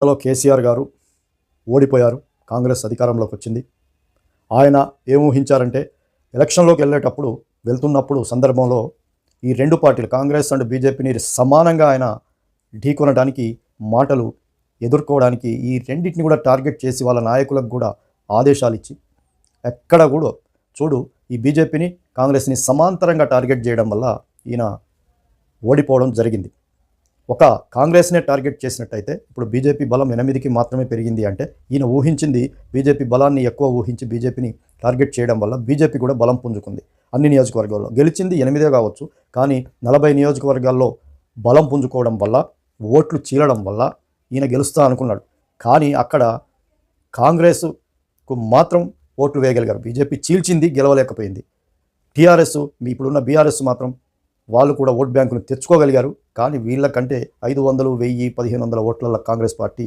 లో కేసీఆర్ గారు ఓడిపోయారు. కాంగ్రెస్ అధికారంలోకి వచ్చింది. ఆయన ఏం ఊహించారంటే ఎలక్షన్లోకి వెళ్తున్నప్పుడు సందర్భంలో ఈ రెండు పార్టీలు కాంగ్రెస్ అండ్ బీజేపీని సమానంగా ఆయన ఢీకొనడానికి, మాటలు ఎదుర్కోవడానికి ఈ రెండింటిని కూడా టార్గెట్ చేసి వాళ్ళ నాయకులకు కూడా ఆదేశాలు ఇచ్చి ఎక్కడ కూడా చూడు ఈ బీజేపీని కాంగ్రెస్ని సమాంతరంగా టార్గెట్ చేయడం వల్ల ఈయన ఓడిపోవడం జరిగింది. ఒక కాంగ్రెస్నే టార్గెట్ చేసినట్టయితే ఇప్పుడు బీజేపీ బలం 8కి మాత్రమే పెరిగింది అంటే ఈయన ఊహించింది బీజేపీ బలాన్ని ఎక్కువ ఊహించి బీజేపీని టార్గెట్ చేయడం వల్ల బీజేపీ కూడా బలం పుంజుకుంది. అన్ని నియోజకవర్గాల్లో గెలిచింది 8 కావచ్చు, కానీ 40 నియోజకవర్గాల్లో బలం పుంజుకోవడం వల్ల, ఓట్లు చీలడం వల్ల ఈయన గెలుస్తా అనుకున్నాడు. కానీ అక్కడ కాంగ్రెస్కు మాత్రం ఓట్లు వేయగలిగారు. బీజేపీ చీల్చింది, గెలవలేకపోయింది. టీఆర్ఎస్ ఇప్పుడున్న బీఆర్ఎస్ మాత్రం వాళ్ళు కూడా ఓట్ బ్యాంకును తెచ్చుకోగలిగారు. కానీ వీళ్ళకంటే 500, 1000, 1500 ఓట్ల కాంగ్రెస్ పార్టీ